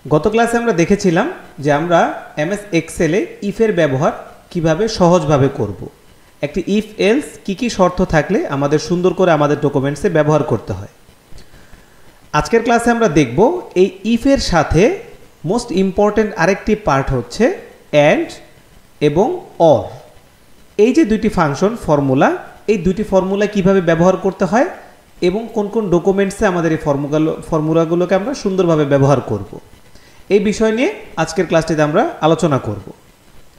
গত ক্লাসে আমরা দেখেছিলাম যে আমরা এমএস এক্সেলে ইফের ব্যবহার কিভাবে সহজভাবে করব। একটি ইফ এলস কি শর্ত থাকলে আমাদের সুন্দর করে আমাদের ডকুমেন্টসে ব্যবহার করতে হয়। আজকের ক্লাসে আমরা দেখব এই ইফের সাথে মোস্ট ইম্পর্ট্যান্ট আরেকটি পার্ট হচ্ছে অ্যান্ড এবং অর। এই যে দুইটি ফাংশন ফর্মুলা, এই দুইটি ফর্মুলা কিভাবে ব্যবহার করতে হয় এবং কোন কোন ডকুমেন্টসে আমাদের এই ফর্মুলাগুলোকে আমরা সুন্দরভাবে ব্যবহার করব, এই বিষয় নিয়ে আজকের ক্লাসটিতে আমরা আলোচনা করব।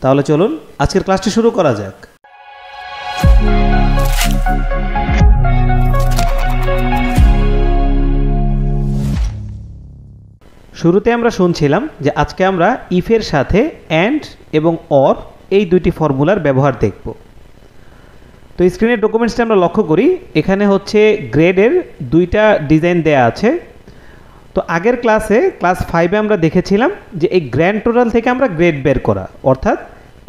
তাহলে চলুন আজকের ক্লাসটি শুরু করা যাক। শুরুতে আমরা শুনছিলাম যে আজকে আমরা ইফের সাথে অ্যান্ড এবং অর এই দুইটি ফর্মুলার ব্যবহার দেখব। তো স্ক্রিনের ডকুমেন্টসটা আমরা লক্ষ্য করি, এখানে হচ্ছে গ্রেডের দুইটা ডিজাইন দেয়া আছে। তো আগের ক্লাসে ক্লাস 5-এ আমরা দেখেছিলাম যে এই গ্র্যান্ড টোটাল থেকে আমরা গ্রেড বের করা, অর্থাৎ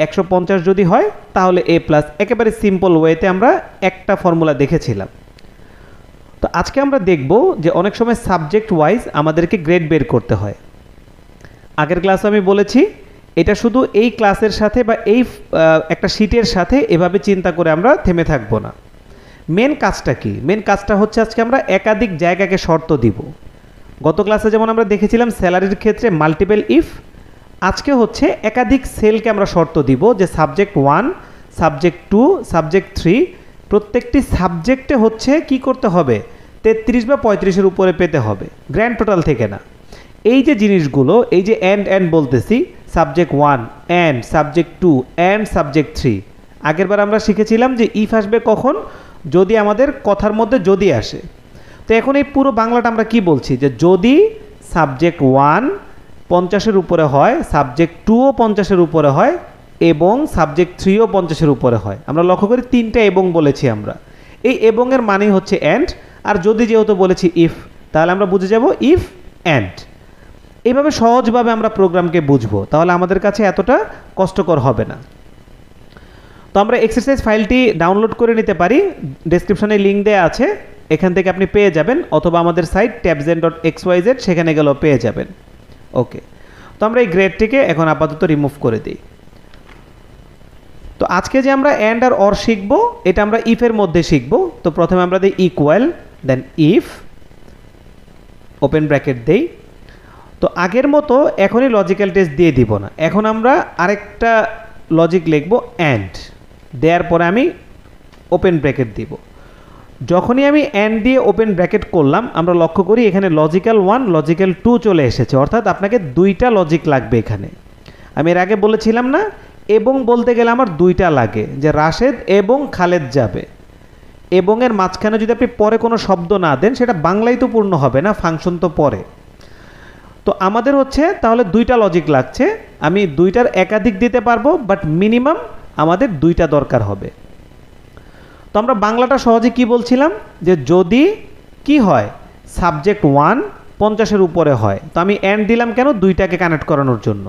150 যদি হয় তাহলে এ প্লাস, একেবারে সিম্পল ওয়েতে আমরা একটা ফর্মুলা দেখেছিলাম। তো আজকে আমরা দেখব যে অনেক সময় সাবজেক্ট ওয়াইজ আমাদেরকে গ্রেড বের করতে হয়। আগের ক্লাসে আমি বলেছি এটা শুধু এই ক্লাসের সাথে বা এই একটা শিটের সাথে এভাবে চিন্তা করে আমরা থেমে থাকবো না। মেন কাজটা কি? মেন কাজটা হচ্ছে আজকে আমরা একাধিক জায়গাকে শর্ত দিব। গত ক্লাসে যেমন আমরা দেখেছিলাম স্যালারির ক্ষেত্রে মাল্টিপল ইফ, আজকে হচ্ছে একাধিক সেলকে আমরা শর্ত দিব যে সাবজেক্ট 1, সাবজেক্ট 2, সাবজেক্ট 3 প্রত্যেকটি সাবজেক্টে হচ্ছে কি করতে হবে, 33 বা 35-এর উপরে পেতে হবে, গ্র্যান্ড টোটাল থেকে না। এই যে জিনিসগুলো, এই যে অ্যান্ড বলতেছি, subject 1 and, subject 2 and, subject 3, আগেরবার আমরা শিখেছিলাম যে ইফ আসবে কখন, যদি আমাদের কথার মধ্যে যদি আসে। তো এখন এই পুরো বাংলাটা আমরা কি বলছি, যে যদি সাবজেক্ট 1 50-এর উপরে হয়, সাবজেক্ট 2ও 50-এর উপরে হয় এবং সাবজেক্ট 3ও 50-এর উপরে হয়। আমরা লক্ষ্য করি তিনটা এবং বলেছি আমরা, এই এবং এর মানেই হচ্ছে অ্যান্ড, আর যদি যেহেতু বলেছি ইফ, তাহলে আমরা বুঝে যাব ইফ অ্যান্ড। এইভাবে সহজভাবে আমরা প্রোগ্রামকে বুঝবো, তাহলে আমাদের কাছে এতটা কষ্টকর হবে না। তো আমরা এক্সারসাইজ ফাইলটি ডাউনলোড করে নিতে পারি, ডেসক্রিপশনে লিঙ্ক দেওয়া আছে, এখান থেকে আপনি পেয়ে যাবেন, অথবা আমাদের সাইট tabzen.xyz সেখানে গেলেও পেয়ে যাবেন। ওকে, তো আমরা এই গ্রেডটিকে এখন আপাতত রিমুভ করে দিই। তো আজকে যে আমরা অ্যান্ড আর অর শিখব, এটা আমরা ইফের মধ্যে শিখব। তো প্রথমে আমরা দিই equal, then if, open bracket দেই। তো আগের মতো এখনই লজিক্যাল টেস্ট দিয়ে দিব না, এখন আমরা আরেকটা লজিক লিখব অ্যান্ড, দেওয়ার পরে আমি ওপেন ব্র্যাকেট দিব। যখনই আমি অ্যান্ড দিয়ে ওপেন ব্র্যাকেট করলাম, আমরা লক্ষ্য করি এখানে লজিক্যাল 1, লজিক্যাল 2 চলে এসেছে, অর্থাৎ আপনাকে দুইটা লজিক লাগবে এখানে। আমি এর আগে বলেছিলাম না, এবং বলতে গেলে আমার দুইটা লাগে, যে রাশেদ এবং খালেদ যাবে। এবং এর মাঝখানে যদি আপনি পরে কোনো শব্দ না দেন, সেটা বাংলায় তো পূর্ণ হবে না, ফাংশন তো পরে। তো আমাদের হচ্ছে তাহলে দুইটা লজিক লাগছে, আমি দুইটার একাধিক দিতে পারবো, বাট মিনিমাম আমাদের দুইটা দরকার হবে। তো আমরা বাংলাটা সহজে কি বলছিলাম, যে যদি কি হয়, সাবজেক্ট 1 50-এর উপরে হয়, তো আমি অ্যান্ড দিলাম কেন, দুইটাকে কানেক্ট করানোর জন্য।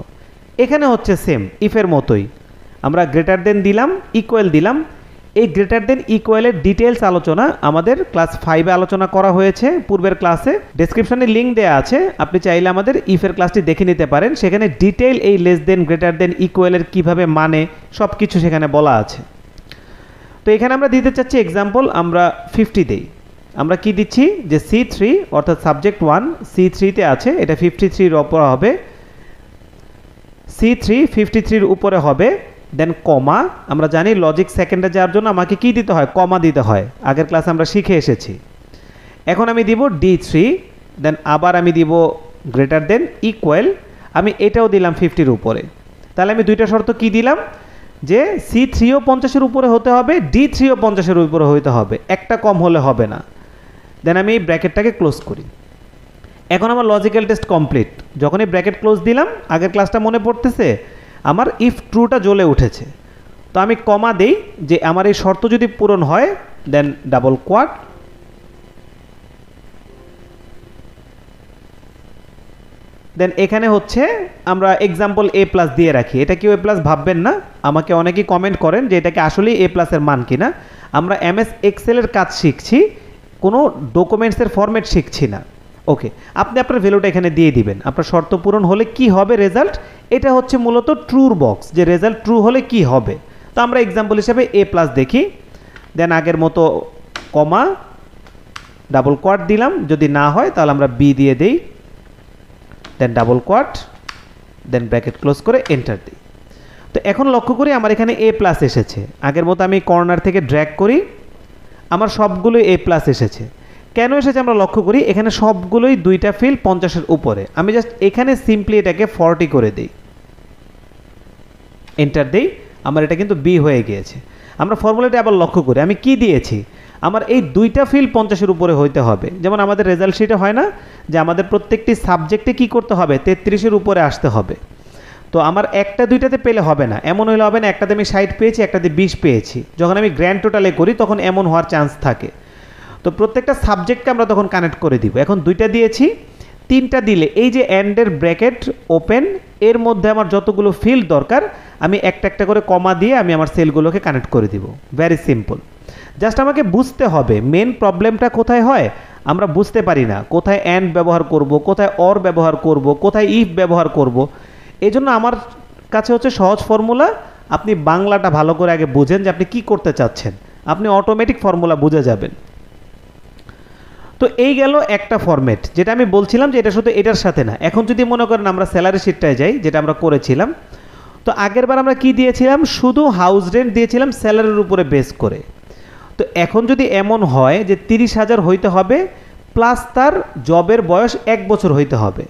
এখানে হচ্ছে সেম ইফের মতোই, আমরা গ্রেটার দেন দিলাম, ইকুয়াল দিলাম। এই গ্রেটার দেন ইকুয়ালের ডিটেলস আলোচনা আমাদের ক্লাস 5-এ আলোচনা করা হয়েছে পূর্বের ক্লাসে, ডেসক্রিপশনে লিঙ্ক দেওয়া আছে, আপনি চাইলে আমাদের ইফের ক্লাসটি দেখে নিতে পারেন, সেখানে ডিটেইল এই লেস দেন, গ্রেটার দেন, ইকুয়ালের কিভাবে মানে সব কিছু সেখানে বলা আছে। তো এখানে আমরা দিতে চাচ্ছি এক্সাম্পল, আমরা 50 দেই। আমরা কি দিচ্ছি, যে C3 অর্থাৎ সাবজেক্ট 1 C3-তে আছে, এটা 53-র উপরে হবে, C3 53-র উপরে হবে, দেন কমা। আমরা জানি লজিক সেকেন্ডে যাওয়ার জন্য আমাকে কি দিতে হয়, কমা দিতে হয়, আগের ক্লাসে আমরা শিখে এসেছি। এখন আমি দিব D3, দেন আবার আমি দিব গ্রেটার দেন ইকুয়াল, আমি এটাও দিলাম 50-র উপরে। তাহলে আমি দুইটা শর্ত কি দিলাম, যে C3ও 50-এর উপরে হতে হবে, D3ও 50-এর উপরে হতে হবে, একটা কম হলে হবে না। দেন আমি এই ব্র্যাকেটটাকে ক্লোজ করি। এখন আমার লজিক্যাল টেস্ট কমপ্লিট। যখন এই ব্র্যাকেট ক্লোজ দিলাম, আগের ক্লাসটা মনে পড়তেছে, আমার ইফ ট্রুটা জ্বলে উঠেছে। তো আমি কমা দেই, যে আমার এই শর্ত যদি পূরণ হয়, দেন ডাবল কোয়াট, দেন এখানে হচ্ছে আমরা এক্সাম্পল এ প্লাস দিয়ে রাখি। এটা কেউ এ প্লাস ভাববেন না, আমাকে অনেকেই কমেন্ট করেন যে এটাকে আসলেই এ প্লাসের মান কিনা। আমরা এমএস এক্সেলের কাজ শিখছি, কোনো ডকুমেন্টসের ফরম্যাট শিখছি না। ওকে, আপনি আপনার ভ্যালুটা এখানে দিয়ে দিবেন। আপনার শর্ত পূরণ হলে কি হবে রেজাল্ট, এটা হচ্ছে মূলত ট্রুর বক্স, যে রেজাল্ট ট্রু হলে কি হবে। তো আমরা এক্সাম্পল হিসাবে এ প্লাস দেখি, দেন আগের মতো কমা ডাবল কোয়াট দিলাম, যদি না হয় তাহলে আমরা বি দিয়ে দিই, দেন ডাবল কোয়াট, দেন ব্র্যাকেট ক্লোজ করে এন্টার দিই। তো এখন লক্ষ্য করি আমার এখানে এ প্লাস এসেছে, আগের মতো আমি কর্নার থেকে ড্র্যাগ করি, আমার সবগুলোই এ প্লাস এসেছে। কেন এসেছে আমরা লক্ষ্য করি, এখানে সবগুলোই দুইটা ফিল 50-এর উপরে। আমি জাস্ট এখানে সিম্পলি এটাকে 40 করে দিই, এন্টার দিই, আমার এটা কিন্তু বি হয়ে গিয়েছে। আমরা ফর্মুলাটা আবার লক্ষ্য করি, আমি কি দিয়েছি, আমার এই দুইটা ফিল 50-এর উপরে হইতে হবে। যেমন আমাদের রেজাল্ট শিটে হয় না যে আমাদের প্রত্যেকটি সাবজেক্টে কি করতে হবে, 33-এর উপরে আসতে হবে। তো আমার একটা দুইটাতে পেলে হবে না, এমন হলে হবে না একটাতে আমি 60 পেয়েছি, একটাতে 20 পেয়েছি। যখন আমি গ্র্যান্ড টোটালে করি তখন এমন হওয়ার চান্স থাকে। তো প্রত্যেকটা সাবজেক্টকে আমরা তখন কানেক্ট করে দিব। এখন দুইটা দিয়েছি, তিনটা দিলে এই যে অ্যান্ডের ব্র্যাকেট ওপেন, এর মধ্যে আমার যতগুলো ফিল্ড দরকার আমি একটা একটা করে কমা দিয়ে আমি আমার সেলগুলোকে কানেক্ট করে দিব। Very simple. জাস্ট আমাকে বুঝতে হবে মেন প্রবলেমটা কোথায় হয়, আমরা বুঝতে পারি না কোথায় অ্যান্ড ব্যবহার করব, কোথায় অর ব্যবহার করব, কোথায় ইফ ব্যবহার করব। এই জন্য আমার কাছে হচ্ছে সহজ ফর্মুলা, আপনি বাংলাটা ভালো করে আগে বুঝেন যে আপনি কি করতে চাচ্ছেন, আপনি অটোমেটিক ফর্মুলা বুঝে যাবেন। তো এই গেল একটা ফরম্যাট, যেটা আমি বলছিলাম যে এটা শুধু এটার সাথে না। এখন যদি মনে করেন আমরা স্যালারি শিটটায় যাই, যেটা আমরা করেছিলাম, তো আগের বার আমরা কি দিয়েছিলাম, শুধু হাউস রেন্ট দিয়েছিলাম স্যালারির উপরে বেস করে। তো এখন যদি এমন হয় যে 30,000 হইতে হবে প্লাস তার জবের বয়স 1 বছর হইতে হবে,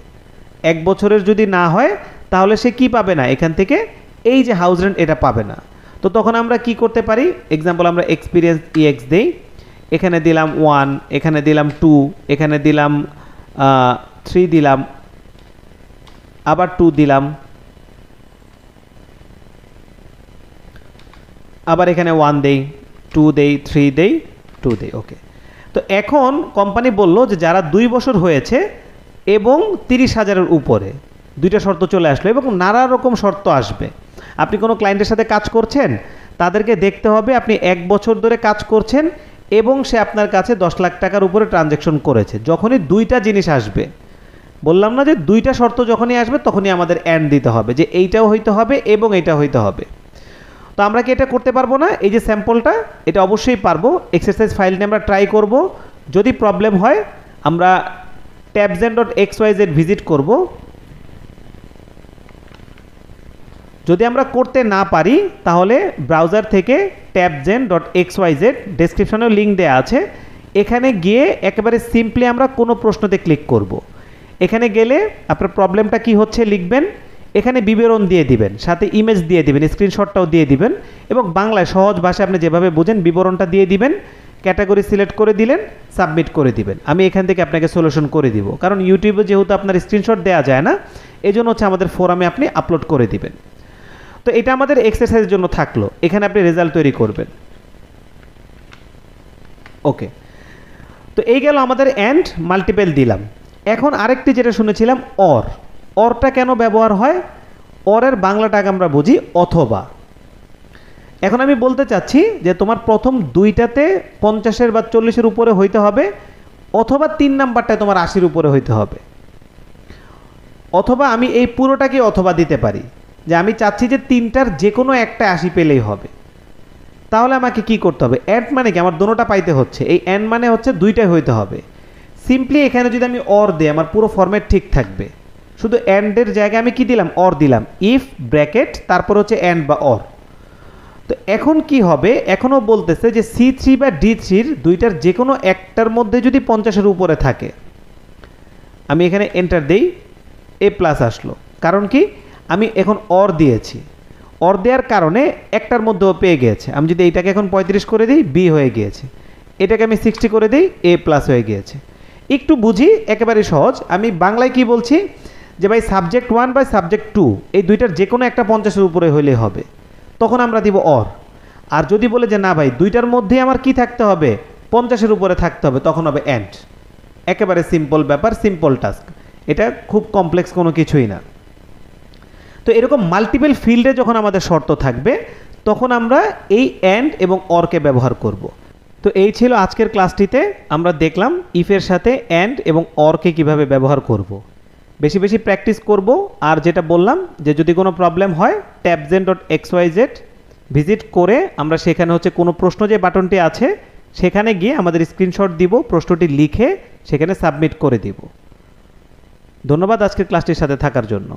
1 বছরের যদি না হয় তাহলে সে কি পাবে না, এখান থেকে এই যে হাউস রেন্ট এটা পাবে না। তো তখন আমরা কি করতে পারি, এক্সাম্পল আমরা এক্সপিরিয়েন্স EX দেই, এখানে দিলাম 1, এখানে দিলাম 2, এখানে দিলাম 3 দিলাম, আবার 2 দিলাম, আবার এখানে 1 দেই, 2 দেই, 3 দেই, 2 দেই। ওকে, তো এখন কোম্পানি বলল যে যারা 2 বছর হয়েছে এবং 30,000-এর উপরে, দুইটা শর্ত চলে আসলো এবং নানা রকম শর্ত আসবে। আপনি কোনো ক্লায়েন্টের সাথে কাজ করছেন, তাদেরকে দেখতে হবে আপনি 1 বছর ধরে কাজ করছেন এবং সে আপনার কাছে 10 লাখ টাকার উপরে ট্রানজ্যাকশন করেছে। যখনই দুইটা জিনিস আসবে, বললাম না যে দুইটা শর্ত যখনই আসবে তখনই আমাদের অ্যান্ড দিতে হবে, যে এইটাও হইতে হবে এবং এইটা হইতে হবে। তো আমরা কি এটা করতে পারবো না, এই যে স্যাম্পলটা, এটা অবশ্যই পারবো। এক্সারসাইজ ফাইলটা আমরা ট্রাই করব, যদি প্রবলেম হয় আমরা tabzen.xyz ভিজিট করব। যদি আমরা করতে না পারি তাহলে ব্রাউজার থেকে tabzen.xyz, ডেসক্রিপশনেও লিঙ্ক দেওয়া আছে, এখানে গিয়ে একেবারে সিম্পলি আমরা কোনো প্রশ্নতে ক্লিক করব। এখানে গেলে আপনার প্রবলেমটা কি হচ্ছে লিখবেন, এখানে বিবরণ দিয়ে দিবেন, সাথে ইমেজ দিয়ে দিবেন, স্ক্রিনশটটাও দিয়ে দিবেন এবং বাংলায় সহজ ভাষায় আপনি যেভাবে বুঝেন বিবরণটা দিয়ে দিবেন, ক্যাটাগরি সিলেক্ট করে দিলেন, সাবমিট করে দিবেন। আমি এখান থেকে আপনাকে সলিউশন করে দিব, কারণ ইউটিউবে যেহেতু আপনার স্ক্রিনশট দেওয়া যায় না, এই জন্য হচ্ছে আমাদের ফোরামে আপনি আপলোড করে দিবেন। তো এটা আমাদের এক্সারসাইজের জন্য থাকলো, এখানে আপনি রেজাল্ট তৈরি করবেন। ওকে, তো এই গেল আমাদের অ্যান্ড মাল্টিপল দিলাম। এখন আরেকটি যেটা শুনেছিলাম অর, অরটা কেন ব্যবহার হয়, অরের বাংলাটাকে আমরা বুঝি অথবা। এখন আমি বলতে চাচ্ছি যে তোমার প্রথম দুইটাতে 50-এর বা 40-এর উপরে হইতে হবে, অথবা 3 নাম্বারটায় তোমার 80-এর উপরে হইতে হবে। অথবা আমি এই পুরোটাকে অথবা দিতে পারি, যে আমি চাচ্ছি যে 3টার যে কোনো একটা 80 পেলেই হবে। তাহলে আমাকে কি করতে হবে, অ্যান্ড মানে কি, আমার দোনোটা পাইতে হচ্ছে, এই অ্যান্ড মানে হচ্ছে দুইটাই হইতে হবে। সিম্পলি এখানে যদি আমি অর দিই আমার পুরো ফরম্যাট ঠিক থাকবে, শুধু অ্যান্ডের জায়গায় আমি কি দিলাম, অর দিলাম, ইফ ব্র্যাকেট তারপর হচ্ছে অ্যান্ড বা অর। তো এখন কি হবে, এখনও বলতেছে যে C3 বা D3-র দুইটার যে কোনো একটার মধ্যে যদি 50-এর উপরে থাকে, আমি এখানে এন্টার দেই, এ প্লাস আসলো। কারণ কি, আমি এখন অর দিয়েছি, অর দেওয়ার কারণে একটার মধ্যেও পেয়ে গিয়েছে। আমি যদি এইটাকে এখন 35 করে দিই, বি হয়ে গিয়েছে, এটাকে আমি 60 করে দিই, এ প্লাস হয়ে গিয়েছে। একটু বুঝি, একেবারে সহজ। আমি বাংলায় কি বলছি যে ভাই সাবজেক্ট 1 বা সাবজেক্ট 2 এই দুইটার যে কোনো একটা 50-এর উপরে হইলেই হবে, তখন আমরা দিব অর। আর যদি বলে যে না ভাই দুইটার মধ্যেই আমার কি থাকতে হবে, 50-এর উপরে থাকতে হবে, তখন হবে অ্যান্ড। একেবারে সিম্পল ব্যাপার, সিম্পল টাস্ক, এটা খুব কমপ্লেক্স কোনো কিছুই না। তো এরকম মাল্টিপল ফিল্ডে যখন আমাদের শর্ত থাকবে তখন আমরা এই অ্যান্ড এবং অরকে ব্যবহার করব। তো এই ছিল আজকের ক্লাসটিতে আমরা দেখলাম ইফের সাথে অ্যান্ড এবং অরকে কিভাবে ব্যবহার করব। বেশি বেশি প্র্যাকটিস করব। আর যেটা বললাম যে যদি কোনো প্রবলেম হয় tabzen.xyz ভিজিট করে আমরা সেখানে হচ্ছে কোনো প্রশ্ন যে বাটনটি আছে সেখানে গিয়ে আমাদের স্ক্রিনশট দিব, প্রশ্নটি লিখে সেখানে সাবমিট করে দিব। ধন্যবাদ আজকের ক্লাসটির সাথে থাকার জন্য।